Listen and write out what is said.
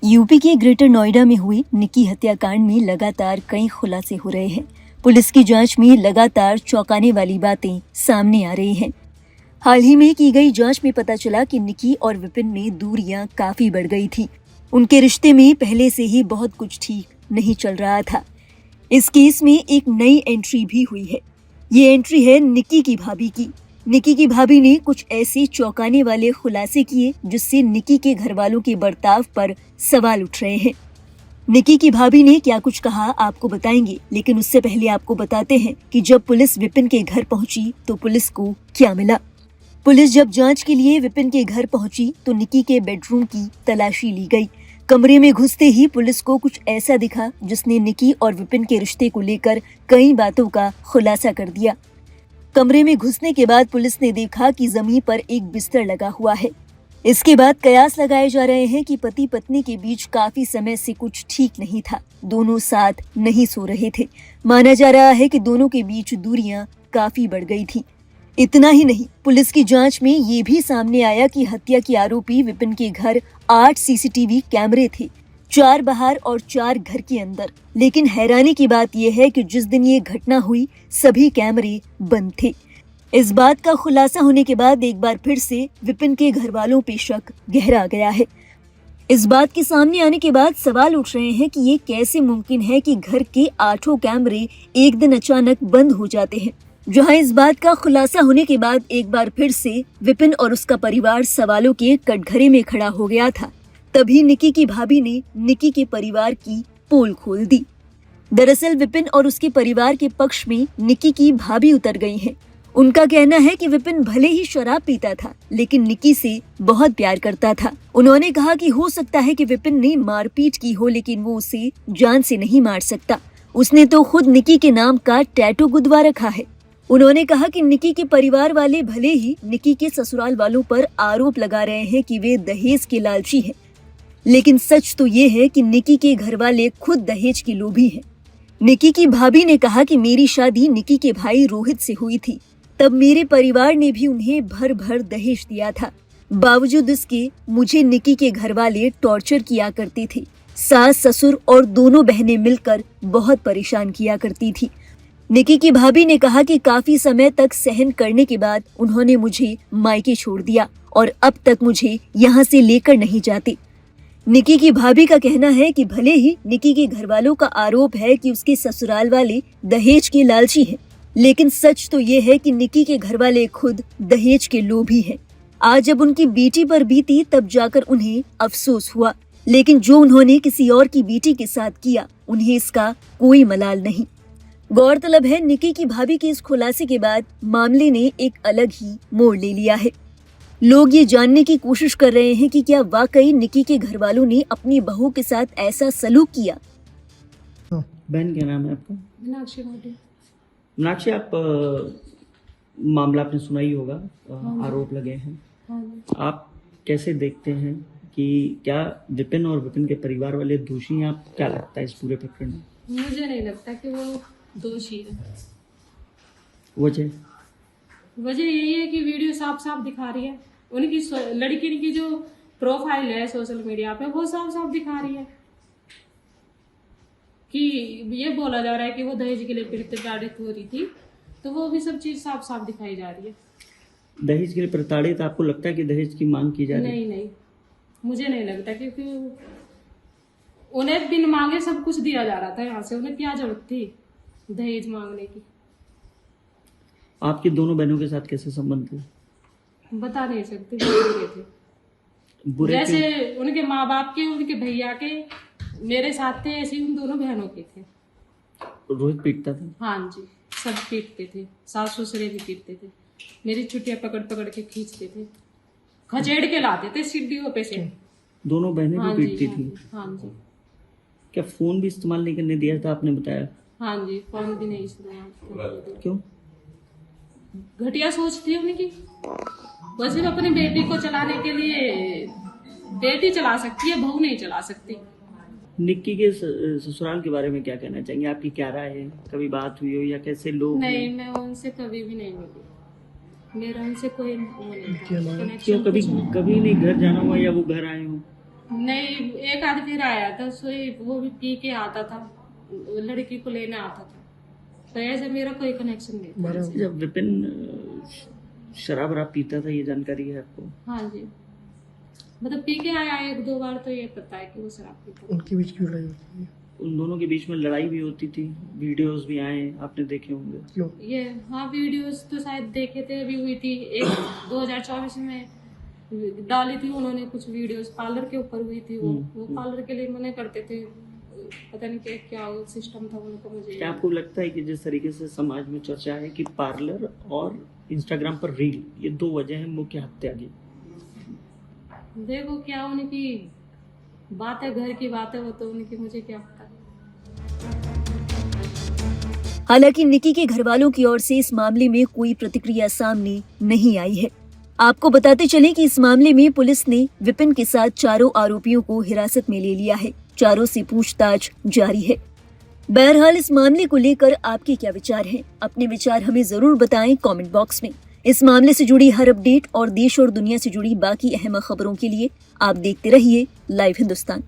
UP के greater Noida में हुई निक्की हत्याकांड में लगातार कई खुलासे हो रहे हैं। पुलिस की जांच में लगातार चौंकाने वाली बातें सामने आ रही हैं। हाल ही में की गई जांच में पता चला कि निक्की और विपिन में दूरियां काफी बढ़ गई थी। उनके रिश्ते में पहले से ही बहुत कुछ ठीक नहीं चल रहा था। इस केस में एक नई एंट्री भी हुई है। ये एंट्री है निक्की की भाभी की। निक्की की भाभी ने कुछ ऐसे चौंकाने वाले खुलासे किए जिससे निक्की के घर वालों के बर्ताव पर सवाल उठ रहे हैं। निक्की की भाभी ने क्या कुछ कहा आपको बताएंगे, लेकिन उससे पहले आपको बताते हैं कि जब पुलिस विपिन के घर पहुंची तो पुलिस को क्या मिला। पुलिस जब जांच के लिए विपिन के घर पहुंची तो निक्की के बेडरूम की तलाशी ली गई। कमरे में घुसते ही पुलिस को कुछ ऐसा दिखा जिसने निक्की और विपिन के रिश्ते को लेकर कई बातों का खुलासा कर दिया। कमरे में घुसने के बाद पुलिस ने देखा कि जमीन पर एक बिस्तर लगा हुआ है। इसके बाद कयास लगाए जा रहे हैं कि पति पत्नी के बीच काफी समय से कुछ ठीक नहीं था। दोनों साथ नहीं सो रहे थे। माना जा रहा है कि दोनों के बीच दूरियां काफी बढ़ गई थी। इतना ही नहीं, पुलिस की जांच में ये भी सामने आया कि हत्या के आरोपी विपिन के घर 8 सीसीटीवी कैमरे थे, 4 बाहर और 4 घर के अंदर। लेकिन हैरानी की बात यह है कि जिस दिन ये घटना हुई सभी कैमरे बंद थे। इस बात का खुलासा होने के बाद एक बार फिर से विपिन के घर वालों पे शक गहरा गया है। इस बात के सामने आने के बाद सवाल उठ रहे हैं कि ये कैसे मुमकिन है कि घर के 8 कैमरे एक दिन अचानक बंद हो जाते हैं। जहां इस बात का खुलासा होने के बाद एक बार फिर से विपिन और उसका परिवार सवालों के कटघरे में खड़ा हो गया था। तभी निक्की की भाभी ने निक्की के परिवार की पोल खोल दी। दरअसल विपिन और उसके परिवार के पक्ष में निक्की की भाभी उतर गई हैं। उनका कहना है कि विपिन भले ही शराब पीता था लेकिन निक्की से बहुत प्यार करता था। उन्होंने कहा कि हो सकता है कि विपिन ने मारपीट की हो लेकिन वो उसे जान से नहीं मार सकता। उसने तो खुद निक्की के नाम का टैटू गुदवा रखा है। उन्होंने कहा कि निक्की के परिवार वाले भले ही निक्की के ससुराल वालों पर आरोप लगा रहे हैं कि वे दहेज के लालची हैं, लेकिन सच तो ये है कि निक्की के घर वाले खुद दहेज के लोभी हैं। निक्की की भाभी ने कहा कि मेरी शादी निक्की के भाई रोहित से हुई थी, तब मेरे परिवार ने भी उन्हें भर भर दहेज दिया था। बावजूद इसके मुझे निक्की के घर वाले टॉर्चर किया करते थे। सास ससुर और दोनों बहनें मिलकर बहुत परेशान किया करती थी। निक्की की भाभी ने कहा कि काफी समय तक सहन करने के बाद उन्होंने मुझे मायके छोड़ दिया और अब तक मुझे यहाँ से लेकर नहीं जाते। निक्की की भाभी का कहना है कि भले ही निक्की के घर वालों का आरोप है कि उसके ससुराल वाले दहेज के लालची हैं, लेकिन सच तो ये है कि निक्की के घर वाले खुद दहेज के लोभी हैं। आज जब उनकी बेटी पर बीती तब जाकर उन्हें अफसोस हुआ, लेकिन जो उन्होंने किसी और की बेटी के साथ किया उन्हें इसका कोई मलाल नहीं। गौरतलब है निक्की की भाभी के इस खुलासे के बाद मामले ने एक अलग ही मोड़ ले लिया है। लोग ये जानने की कोशिश कर रहे हैं कि क्या वाकई निक्की के घर वालों ने अपनी बहू के साथ ऐसा सलूक किया। बहन क्या नाम है आपका? मीनाक्षी भाटी। मीनाक्षी, आप मामला आपने सुना ही होगा, आरोप लगे हैं। आप कैसे देखते हैं कि क्या विपिन और विपिन के परिवार वाले दोषी हैं? आप क्या लगता है इस पूरे प्रकरण में? मुझे नहीं लगता कि वो दोषी है। वजह यही है कि वीडियो साफ साफ दिखा रही है। उनकी लड़की की जो प्रोफाइल है सोशल मीडिया पे वो साफ साफ दिखा रही है कि ये बोला जा रहा है कि वो दहेज के लिए प्रताड़ित हो रही थी, तो वो भी सब चीज साफ साफ दिखाई जा रही है। दहेज के लिए प्रताड़ित आपको लगता है कि दहेज की मांग की जा रही है? नहीं, मुझे नहीं लगता, क्योंकि उन्हें बिन मांगे सब कुछ दिया जा रहा था। यहाँ से उन्हें क्या जरूरत थी दहेज मांगने की? आपकी दोनों बहनों के साथ कैसे संबंध थे? बता नहीं सकते, बुरे थे। बुरे जैसे उनके माँ बाप के, उनके भैया के मेरे साथ थे, ऐसे ही उन दोनों बहनों के थे। रोहित पीटता था? हाँ जी, सब पीटते थे। सास ससुरे भी पीटते थे। मेरी छुट्टियां पकड़ पकड़ के खींचते थे, खचेड़ के लाते थे सीढ़ियों पे से। दोनों बहनें हाँ भी जी, पीटती थी? हाँ जी। क्या फोन भी इस्तेमाल नहीं करने दिया था आपने बताया? हाँ जी, फोन भी नहीं इस्तेमाल। क्यों? घटिया सोच थी उनकी। वो सिर्फ अपनी बेटी को चलाने के लिए, बेटी चला सकती है, बहू नहीं चला सकती। निक्की के ससुराल के बारे में क्या कहना चाहेंगे? आपकी क्या राय है? कभी बात हुई हो या कैसे लोग? नहीं, मैं उनसे कभी भी नहीं मिली। मेरा उनसे कोई वो नहीं था। क्यों? कभी नहीं घर जाना हुआ या वो घर आए हो? नहीं, एक आध फिर आया था, सोई वो भी पी के आता था, लड़की को लेने आता था, तो ऐसे मेरा कोई कनेक्शन नहीं था। जब विपिन शराब वराब पीता था, ये जानकारी है आपको? हाँ जी, मतलब पी के आया एक दो बार, तो ये पता है कि वो शराब पीता था। उनके बीच की लड़ाई होती है? उन दोनों के बीच में लड़ाई भी होती थी, वीडियोस भी आए, आपने देखे होंगे। क्यों? ये हाँ, वीडियोस तो शायद देखे थे, अभी हुई थी एक 2024 में डाली थी उन्होंने कुछ वीडियोस, पार्लर के ऊपर हुई थी वो पार्लर के लिए मना करते थे, पता नहीं क्या सिस्टम था उनको। मुझे क्या आपको लगता है कि जिस तरीके से समाज में चर्चा है कि पार्लर और इंस्टाग्राम पर रील, ये दो वजह है मुख्य हत्या की? देखो क्या उनकी बात है, घर की बात है, वो तो उनकी, मुझे क्या पता। हालांकि निकी के घर वालों की ओर से इस मामले में कोई प्रतिक्रिया सामने नहीं आई है। आपको बताते चले कि इस मामले में पुलिस ने विपिन के साथ चारों आरोपियों को हिरासत में ले लिया है। चारों से पूछताछ जारी है। बहरहाल इस मामले को लेकर आपके क्या विचार हैं? अपने विचार हमें जरूर बताएं कमेंट बॉक्स में। इस मामले से जुड़ी हर अपडेट और देश और दुनिया से जुड़ी बाकी अहम खबरों के लिए आप देखते रहिए लाइव हिंदुस्तान।